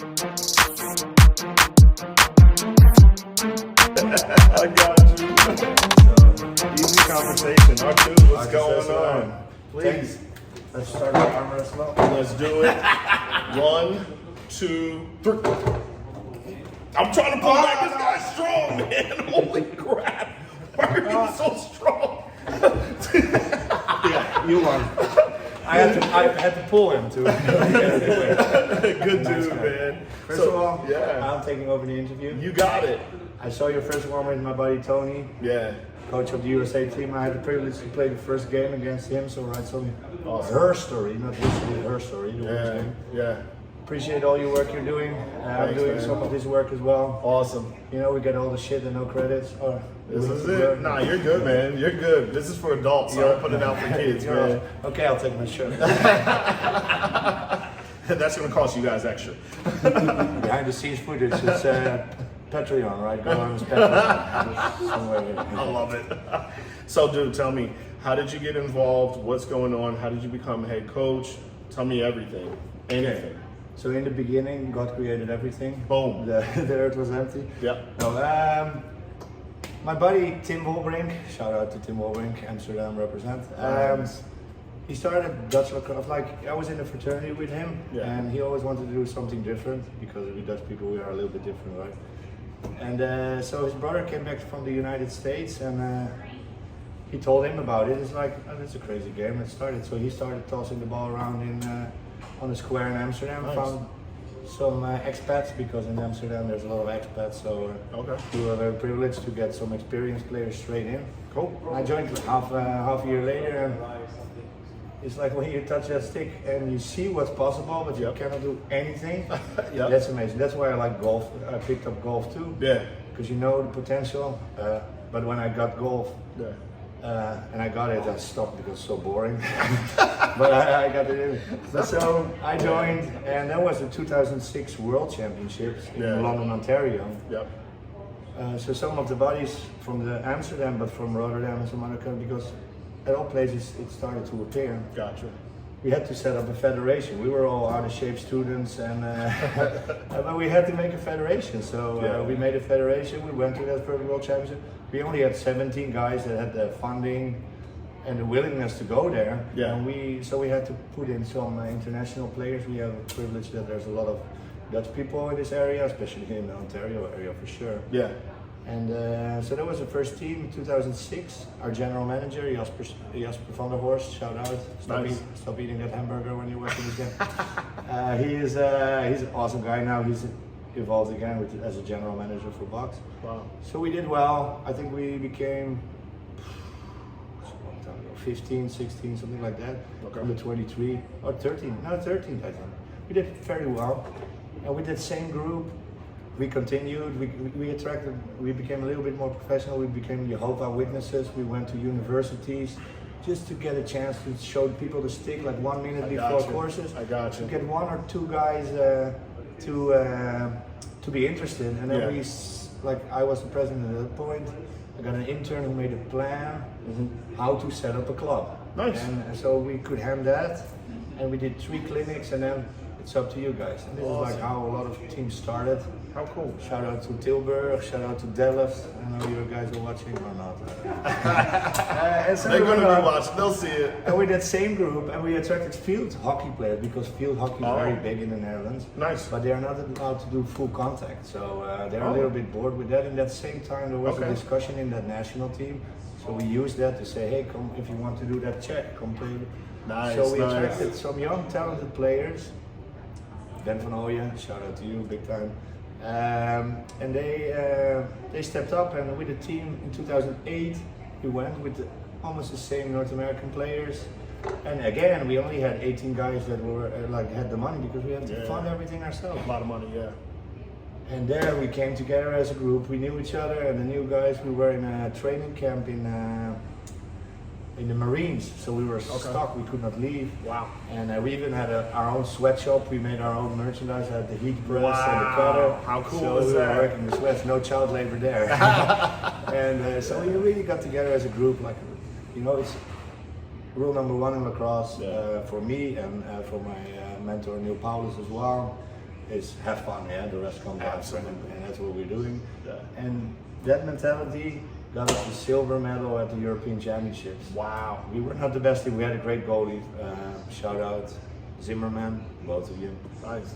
I got you. Easy conversation. Arttu, what's going on? Please. Let's start with arm wrestle. Let's do it. 1, 2, 3. I'm trying to pull back. This guy's strong, man. Holy crap. Why are you so strong? Yeah, you won. I had to pull him too. Good dude, man. First of all, yeah. I'm taking over the interview. You got it. I saw your first one with my buddy Tony, Yeah. coach of the USA team. I had the privilege to play the first game against him, so write some Awesome. her story, not his story, her story. the women's Yeah. game. Yeah. Appreciate all your work you're doing. I'm Thanks, doing man. some of his work as well. Awesome. You know, we get all the shit and no credits. This is it. Nah, you're good, man. You're good. This is for adults. So don't put it out for kids, man. Okay, I'll take my shirt. That's gonna cost you guys extra. Behind the scenes footage, it's Patreon, right? Go on his Patreon. Somewhere. I love it. So, dude, tell me, how did you get involved? What's going on? How did you become head coach? Tell me everything. Anything. So in the beginning, God created everything. Boom. The earth was empty. Yep. No, my buddy Tim Wolbrink, shout out to Tim Wolbrink, Amsterdam represent. He started Dutch lacrosse. Like I was in a fraternity with him, Yeah. and he always wanted to do something different because we Dutch people we are a little bit different, right? And so his brother came back from the United States, and he told him about it. It's like, oh, it's a crazy game. Let's start it. So he started tossing the ball around on the square in Amsterdam. Nice. Found some expats because in Amsterdam there's a lot of expats. So Okay. we were very privileged to get some experienced players straight in. Cool. I joined half a year later, and it's like when you touch that stick and you see what's possible, but you Yep. cannot do anything. Yep. That's amazing. That's why I like golf. I picked up golf too. Yeah. Because you know the potential. But when I got golf, Yeah. and I got it, I stopped because it's so boring. But I got it in. But so I joined, and that was the 2006 World Championships in Yeah. London, Ontario. Yep. So some of the buddies from the Amsterdam, but from Rotterdam and some other countries, because at all places it started to appear. Gotcha. We had to set up a federation. We were all out of shape students, and but we had to make a federation. So Yeah. we made a federation. We went to that first World Championship. We only had 17 guys that had the funding and the willingness to go there. Yeah. And we had to put in some international players. We have a privilege that there's a lot of Dutch people in this area, especially in the Ontario area for sure. Yeah. And so that was the first team in 2006. Our general manager, Jasper van der Horst, shout out. Stop eating that hamburger when you're watching this game. He's an awesome guy now. He's evolved again as a general manager for Box. Wow. So we did well. I think we became 15, 16, something like that. Okay. Under 23 or 13. No, 13, I think. We did very well. And with that same group, we continued, we became a little bit more professional, we became Jehovah's Witnesses, we went to universities just to get a chance to show people the stick like 1 minute before courses. I got To you. get one or two guys to be interested. And then I was the president at that point, I got an intern who made a plan how to set up a club. Nice. And so we could hand that, and we did 3 clinics, and then it's up to you guys. And this is like how a lot of teams started. How cool. Shout out to Tilburg, shout out to Delft. I know you guys are watching or not. And so They're we gonna went be on, watching. They'll see it. and with that same group, and we attracted field hockey players because field hockey is Oh. very big in the Netherlands. Nice. But they are not allowed to do full contact, so they're a little bit bored with that. In that same time, there was a Okay. discussion in that national team, so we used that to say, hey, come if you want to do that check, come play. Nice, So we nice. attracted some young, talented players. Ben van Ooyen, shout out to you, big time. And they stepped up, and with the team in 2008, we went with almost the same North American players. And again, we only had 18 guys that were had the money because we had to fund everything ourselves. A lot of money, yeah. And there we came together as a group. We knew each other, and the new guys. We were in a training camp in the Marines, so we were stuck. We could not leave. Wow. And we even had our own sweatshop. We made our own merchandise. I had the heat press and the cutter. How cool so is we were that? working the sweats, no child labor there. And so we really got together as a group. Like, you know, it's rule number 1 in lacrosse for me and for my mentor Neil Paulus as well. is have fun, yeah, the rest comes after, and that's what we're doing. Yeah. And that mentality got us the silver medal at the European Championships. Wow. We were not the best team, we had a great goalie, shout out Zimmerman, both of you. Nice.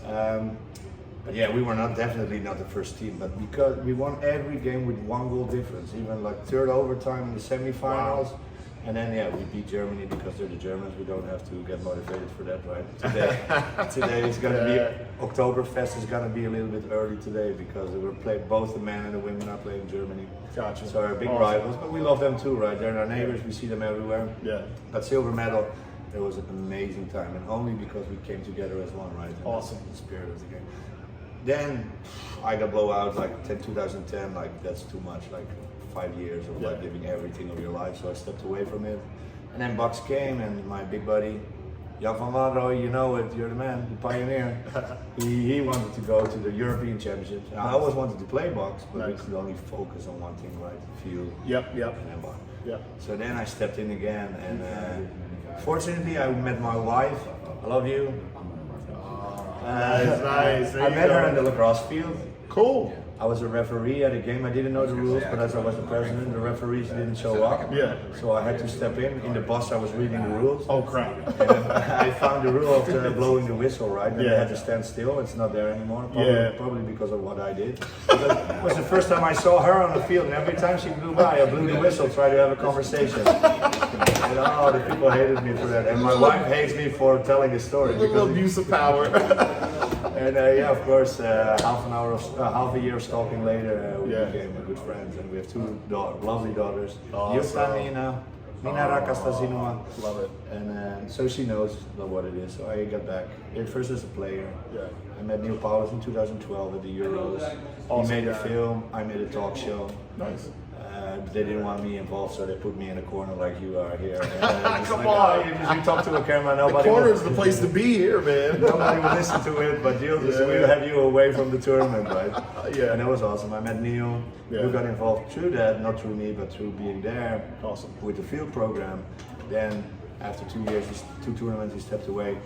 But yeah, we were definitely not the first team, but because we won every game with 1 goal difference, even like third overtime in the semifinals. Wow. And then yeah, we beat Germany because they're the Germans. We don't have to get motivated for that, right? Today it's gonna be Oktoberfest is gonna be a little bit early today because we're playing, both the men and the women are playing Germany. Gotcha. So our big rivals, but we love them too, right? They're our neighbors. We see them everywhere. Yeah. But silver medal, it was an amazing time, and only because we came together as one, right? And awesome. That's the spirit of the game. Then I got blown out like 2010. Like that's too much. Like 5 years of like giving everything of your life, so I stepped away from it. And then Bucks came, and my big buddy, Jan van Wanrooy, you know it, you're the man, the pioneer. he wanted to go to the European Championships. I always wanted to play box, but we could only focus on one thing, right? Field. Yep. And then box. Yep. So then I stepped in again, and fortunately I met my wife. I love you. Nice. I met her in the lacrosse field. Cool. I was a referee at a game. I didn't know the rules, but as I was the president, the referees didn't show up. Yeah. So I had to step in. In the bus, I was reading the rules. Oh crap! And I found the rule of blowing the whistle, right? And I had to stand still. It's not there anymore. Probably because of what I did. But it was the first time I saw her on the field, and every time she blew by, I blew the whistle, tried to have a conversation. And the people hated me for that. And my wife hates me for telling this story. A little abuse of power. And of course, half a year of stalking later, we became good friends, and we have 2 lovely daughters. Jutta, Nina Rakastazinua. Love it. And so she knows what it is. So I got back. First as a player. Yeah. I met Neil Paulus in 2012 at the Euros. He made a film. I made a talk show. Nice. They didn't want me involved, so they put me in a corner like you are here. Come on! You talk to a camera, nobody. The corner is the place to be here, man. Nobody will listen to it, but we'll have you away from the tournament, right? Yeah. And it was awesome. I met Neil. You got involved through that, not through me, but through being there. Awesome. With the field program. Then after 2 years, 2 tournaments, he stepped away.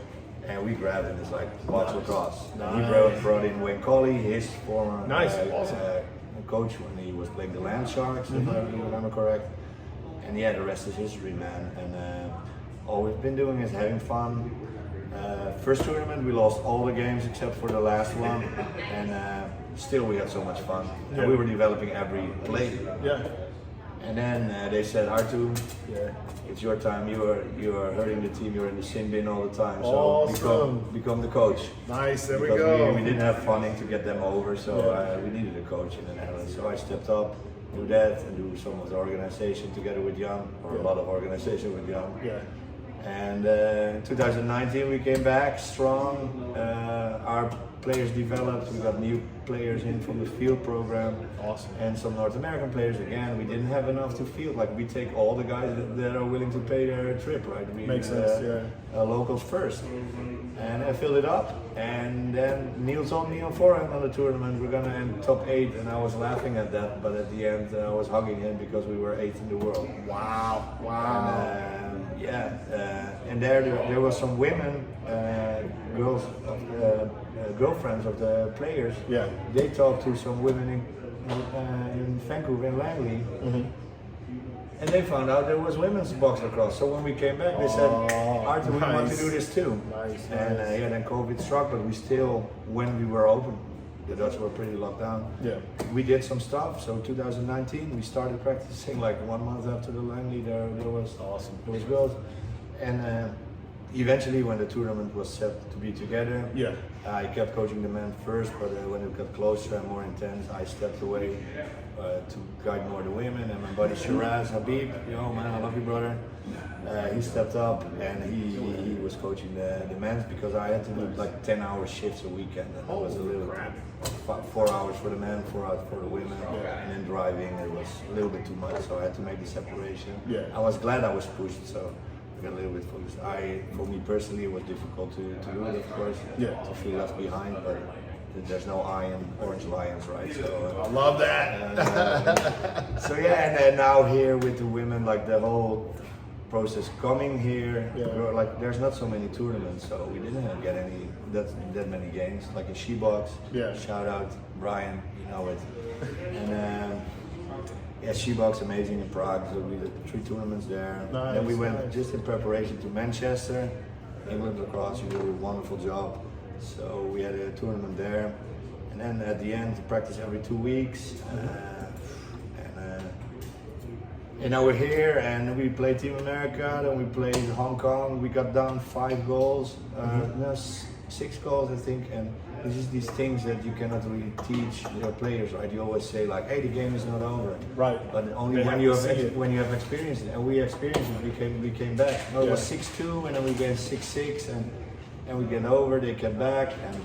And we grabbed him. It's like box lacrosse. He brought in Wayne Colley, his former awesome. Coach when he was playing the Land Sharks, if I remember correct. And yeah, the rest is history, man. And all we've been doing is having fun. First tournament, we lost all the games except for the last one, and still we had so much fun. And we were developing every play. Yeah. And then they said, Arttu, it's your time. You are hurting the team. You're in the sin bin all the time. So become the coach. Nice. There because we go. We didn't have funding to get them over, so we needed a coach in the Netherlands. So I stepped up, do that, and do some of the organization together with Jan, or a lot of organization with Jan. Yeah. And in 2019 we came back strong. Our players developed. We got new players in from the field program. Awesome. And some North American players again. We didn't have enough to field. Like we take all the guys that are willing to pay their trip, right? Makes sense. Locals first. And I filled it up. And then Neil told me on forehand on the tournament we're gonna end top 8, and I was laughing at that. But at the end I was hugging him because we were 8th in the world. Wow. Wow. And there was some women, girls, girlfriends of the players. Yeah. They talked to some women in Vancouver, in Langley, and they found out there was women's box lacrosse. So when we came back, they said, Arttu, we want to do this too. Nice. And then COVID struck, but we still, when we were open, the Dutch were pretty locked down. Yeah. We did some stuff. So 2019, we started practicing like 1 month after the Langley. There was awesome. There was girls, and eventually when the tournament was set to be together, I kept coaching the men first. But when it got closer and more intense, I stepped away to guide more the women. And my buddy Shiraz Habib, yo man, I love you, brother. He stepped up and he was coaching the men's because I had to do like 10-hour shifts a weekend. And it was a little 4 hours for the men, 4 hours for the women, and then driving. It was a little bit too much, so I had to make the separation. I was glad I was pushed, so I got a little bit focused. For me personally, it was difficult to do it, of course, to feel left behind, but there's no I in Orange Lions, right? So I love that. so and then now here with the women, like the whole process coming here. Yeah. Like there's not so many tournaments, so we didn't get any that many games. Like in She-Box, Yeah. shout out Brian, you know it. And yeah, She-Box amazing in Prague. So we did 3 tournaments there. Nice, Then we went nice. just in preparation to Manchester. England lacrosse, you do a wonderful job. So we had a tournament there, and then at the end, practice every 2 weeks. And now we're here, and we played Team America. Then we played Hong Kong. We got down 5 goals, no, 6 goals, I think. And it's just these things that you cannot really teach your players, right? You always say like, "Hey, the game is not over." Right. But only They when have you to have see it. when you have experienced it, and we experienced it. We came back. No, it was Yeah. 6-2, and then we gained 6-6, and we get over. They came back, and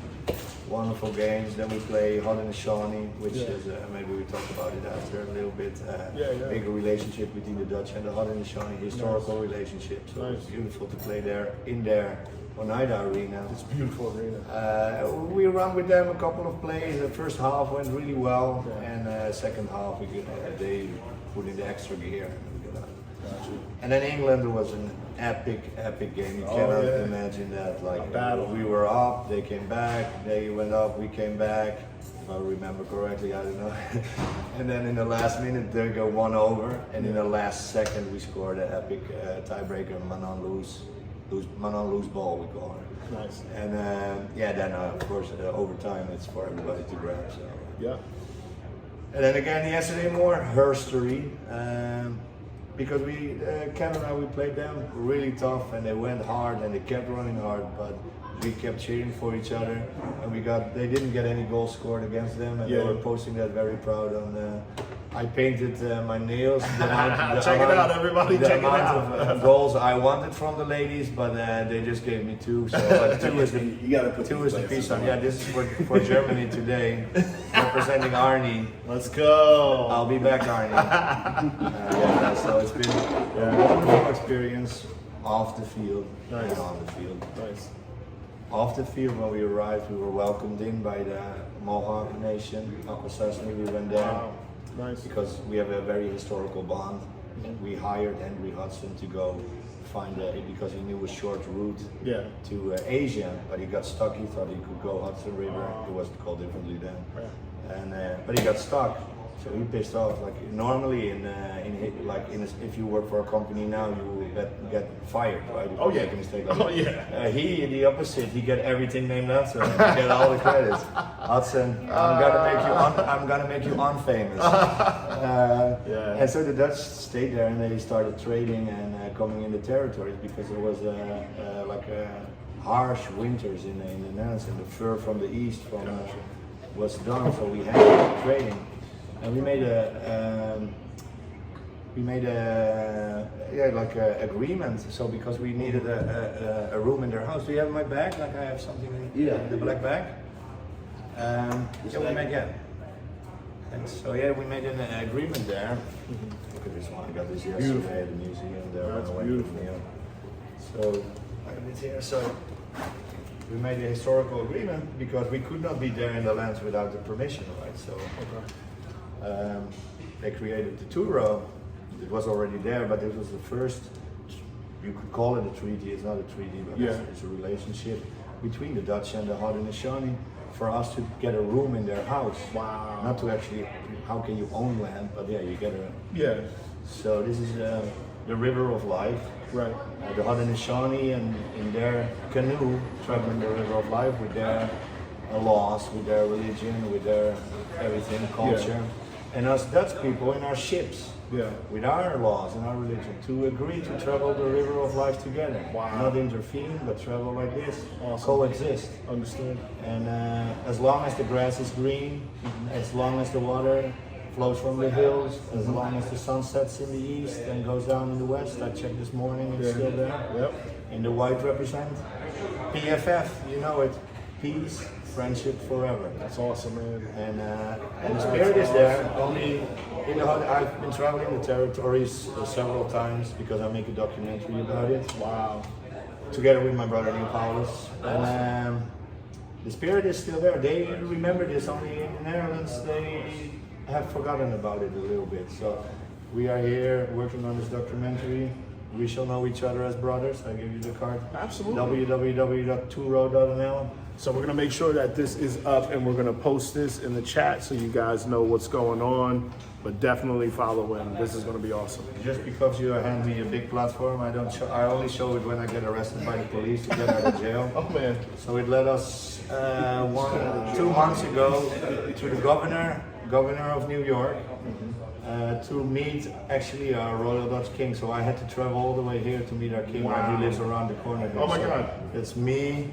wonderful games. Then we play Haudenosaunee, which Yeah. is maybe we talk about it after a little bit. Yeah. Bigger relationship between the Dutch and the Haudenosaunee, historical relationship. So Nice. it's beautiful to play there in their Oneida Arena. It's a beautiful arena. We ran with them a couple of plays. The first half went really well, Yeah. and second half they put in the extra gear. Gotcha. And then England was an epic game. You Oh, cannot yeah. imagine that. Like A battle. we were up, they came back. They went up, we came back. If I remember correctly, I don't know. And then in the last minute, they go 1 over, and in the last second, we scored an epic tiebreaker, Manon lose ball, we call it. Nice. And yeah, then of course overtime, it's for everybody to grab. So. Yeah. And then again yesterday more herstory, because Canada, we played them really tough, and they went hard and they kept running hard, but we kept cheering for each other, and they didn't get any goals scored against them, and they Yeah. were posting that very proud on. I painted my nails. Check it out, everybody, The check it amount out. of goals I wanted from the ladies, but they just gave me 2. So 2 is the You gotta put 2 these is the places piece on. on. Yeah, this is for Germany today, representing Arnie. Let's go. I'll be back, Arnie. Yeah, so it's been a wonderful experience off the field Nice. and on the field. Nice. Off the field, when we arrived, we were welcomed in by the Mohawk Nation, Akwesasne. We went there Wow. Nice. because we have a very historical bond. We hired Henry Hudson to go find because he knew a short route Yeah. to Asia, but he got stuck. He thought he could go Hudson River. It wasn't called differently then. Yeah. And but he got stuck, so he pissed off. Like normally if you work for a company now, you will get fired, right? If Oh, you yeah. make a mistake like Oh, that. yeah. He the opposite. He get everything named after him. He get all the credits. Hudson, I'm gonna make you unfamous. Yeah. And so the Dutch stayed there, and they started trading and coming in the territories because there was harsh winters in the Netherlands, and the fur from the east was done. So we had trading, and we made agreement. So because we needed a room in their house. Do you have my bag? Like I have something in the black bag. We made Thanks. So yeah, we made an agreement there. Look at this one. I got this yesterday at the museum there. That's when I went beautiful. to New York. So I have it here. So we made a historical agreement because we could not be there in the lands without the permission, right? So they created the Turo. It was already there, but this was the first. You could call it a treaty. It's not a treaty, but it's a relationship between the Dutch and the Haudenosaunee for us to get a room in their house. Wow. Not to actually, how can you own land? But yeah, you get a. Yeah. So this is the river of life. Right. The Haudenosaunee and in their canoe traveling the river of life with their laws, with their religion, with their everything, culture, and us Dutch people in our ships. Yeah. With our laws and our religion, to agree to travel the river of life together. Wow. Not intervene, but travel like this, Awesome. coexist. Understood. And as long as the grass is green, as long as the water flows from the hills, as long as the sun sets in the east and goes down in the west. I checked this morning, it's still there. Yep. In the white represent PFF, you know it, peace, friendship forever. That's awesome, man. And the spirit is there. Only I've been traveling the territories several times because I make a documentary about it. Wow. Together with my brother Neil Paulus. And the spirit is still there. They remember this. Only in the Netherlands they have forgotten about it a little bit. So we are here working on this documentary. we shall know each other as brothers. I give you the card. Absolutely. www.2road.nl. So we're gonna make sure that this is up, and we're gonna post this in the chat so you guys know what's going on. But definitely follow him. This is gonna be awesome. Just because you hand me a big platform, I only show it when I get arrested by the police to get out of jail. Oh man. So it led us 2 months ago to the governor of New York, to meet actually our Royal Dutch King. So I had to travel all the way here to meet our king. Wow. And he lives around the corner here. Oh my So God. it's me,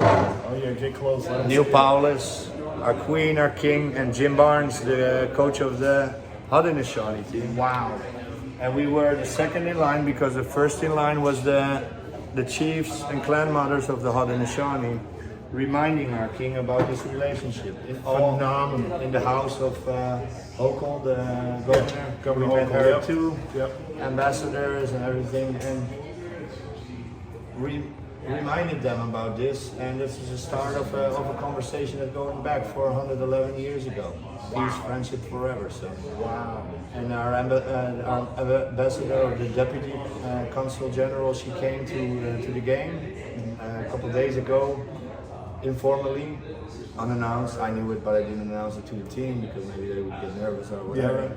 Oh yeah, get close. Let us Neil see. Paulus, our queen, our king, and Jim Barnes, the coach of the Haudenosaunee team. Wow. And we were the second in line because the first in line was the chiefs and clan mothers of the Haudenosaunee, reminding our king about this relationship. Phenomenal. In the house of Hochul, the governor. Governor we met Hochul, her yep. too, Yep. ambassadors and everything, and reminded them about this. And this is the start of a conversation that's going back 411 years ago. Peace, friendship forever. So. Wow. And our ambassador, or the deputy consul general, she came to the game a couple of days ago, informally, unannounced. I knew it, but I didn't announce it to the team because maybe they would get nervous or whatever.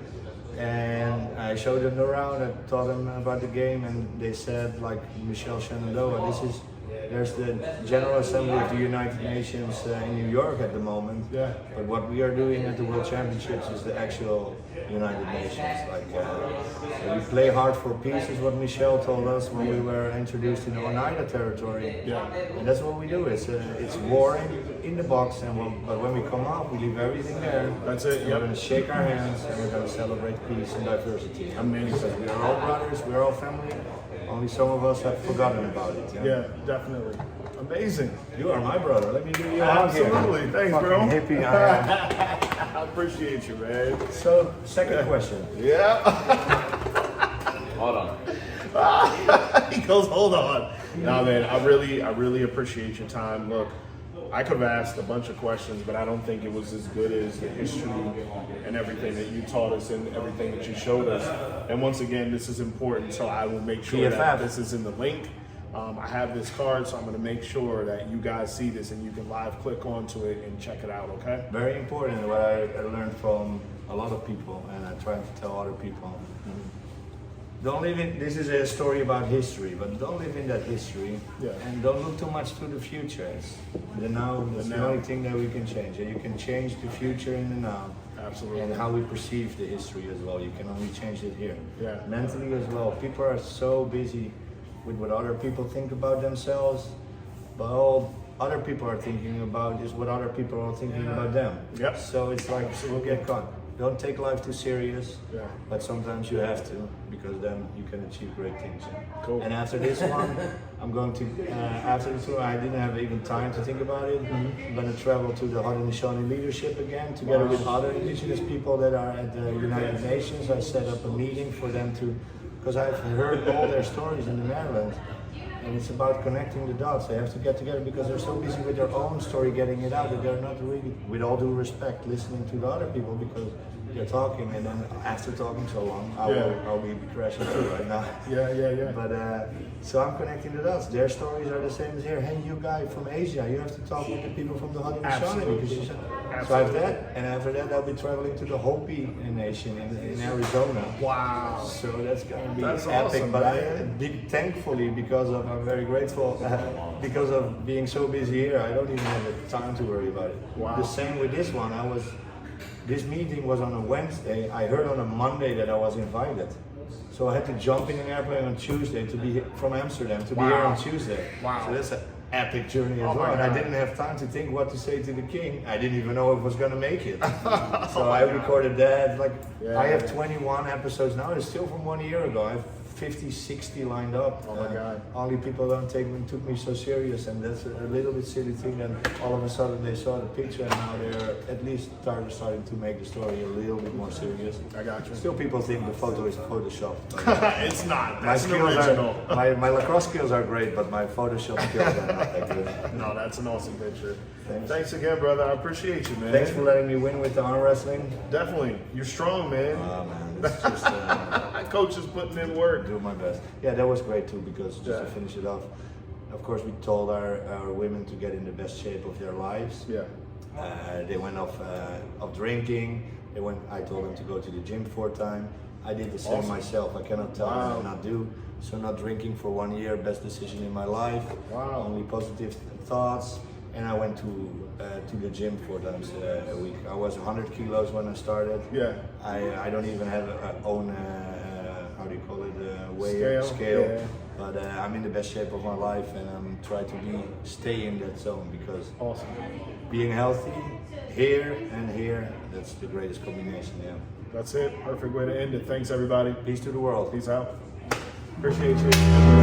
And I showed them around, I taught them about the game, and they said, like Michel Shenandoah, there's the General Assembly of the United Nations in New York at the moment. Yeah. But what we are doing at the World Championships is the actual United Nations. Like we play hard for peace, is what Michel told us when we were introduced in the Oneida territory. Yeah. And that's what we do. It's war in the box, but when we come out, we leave everything there. That's it. We're Yep. going to shake our hands and we're going to celebrate peace and diversity. Amazing. Because we are all brothers, we're all family. Only some of us have forgotten about it. Yeah, definitely. Amazing. You are my brother. Let me give you a hug here. Absolutely. Thanks, Fucking bro. hippie I am. I appreciate you, man. So, second question. Yeah. Hold on. He goes, hold on. No, man, I really appreciate your time. Look, I could have asked a bunch of questions, but I don't think it was as good as the history and everything that you taught us and everything that you showed us. And once again, this is important, so I will make sure that this is in the link. I have this card, so I'm going to make sure that you guys see this and you can live click onto it and check it out, okay? Very important, what I learned from a lot of people, and I try to tell other people. Don't live in, this is a story about history, but don't live in that history. Yeah. And don't look too much to the future. It's the now, that's the only thing that we can change. And you can change the future in the now. Absolutely. And how we perceive the history as well. You can only change it here. Yeah. Mentally as well. People are so busy with what other people think about themselves, but all other people are thinking about is what other people are thinking about them. Yep. So it's like, we'll get caught. Don't take life too serious, Yeah. but sometimes you have to, because then you can achieve great things. Cool. And after this one, I'm going to, after the tour, I didn't have even time to think about it. I'm going to travel to the Haudenosaunee leadership again, together with other indigenous people that are at the United Nations. I set up a meeting for them to, because I've heard all their stories in the Netherlands. And it's about connecting the dots. They have to get together because they're so busy with their own story, getting it out, that they're not really, with all due respect, listening to the other people because they're talking. And then after talking so long, I'll be crashing too right now. Yeah. But so I'm connecting the dots. Their stories are the same as here. Hey, you guy from Asia, you have to talk with the people from the Haudenosaunee because you said. So I have that, and after that I'll be traveling to the Hopi Nation in Arizona. Wow. So that's gonna be That's epic. awesome, But man. thankfully, because of I'm very grateful because of being so busy here, I don't even have the time to worry about it. Wow. The same with this one. This meeting was on a Wednesday. I heard on a Monday that I was invited. So I had to jump in an airplane on Tuesday to be from Amsterdam to be here on Tuesday. Wow. So that's an epic journey as Oh my well. And I God. didn't have time to think what to say to the king. I didn't even know if I was gonna make it. So I recorded that. Like I have 21 episodes now. It's still from 1 year ago. I have 50, 60 lined up. Oh my God. Only people took me so serious, and that's a little bit silly thing. And all of a sudden they saw the picture, and now they're at least starting to make the story a little bit more serious. I got you. Still, people think the photo is photoshopped. It's not. My That's an skills original. my lacrosse skills are great, but my Photoshop skills are not that good. No, that's an awesome picture. Thanks. Thanks again, brother. I appreciate you, man. Thanks for letting me win with the arm wrestling. Definitely. You're strong, man. Man, it's just coaches putting in work. Do my best. Yeah, that was great too, because just to finish it off, of course we told our women to get in the best shape of their lives. Yeah. They went off drinking. I told them to go to the gym 4 times. I did the same myself. I cannot tell them not do. So not drinking for 1 year, best decision in my life. Wow. Only positive thoughts. And I went to the gym 4 times a week. I was 100 kilos when I started. Yeah. I don't even have a own how do you call it, scale. Yeah. But I'm in the best shape of my life, and I'm trying to stay in that zone, because Awesome. being healthy here and here, that's the greatest combination. Yeah. That's it. Perfect way to end it. Thanks, everybody. Peace to the world. Peace out. Appreciate you.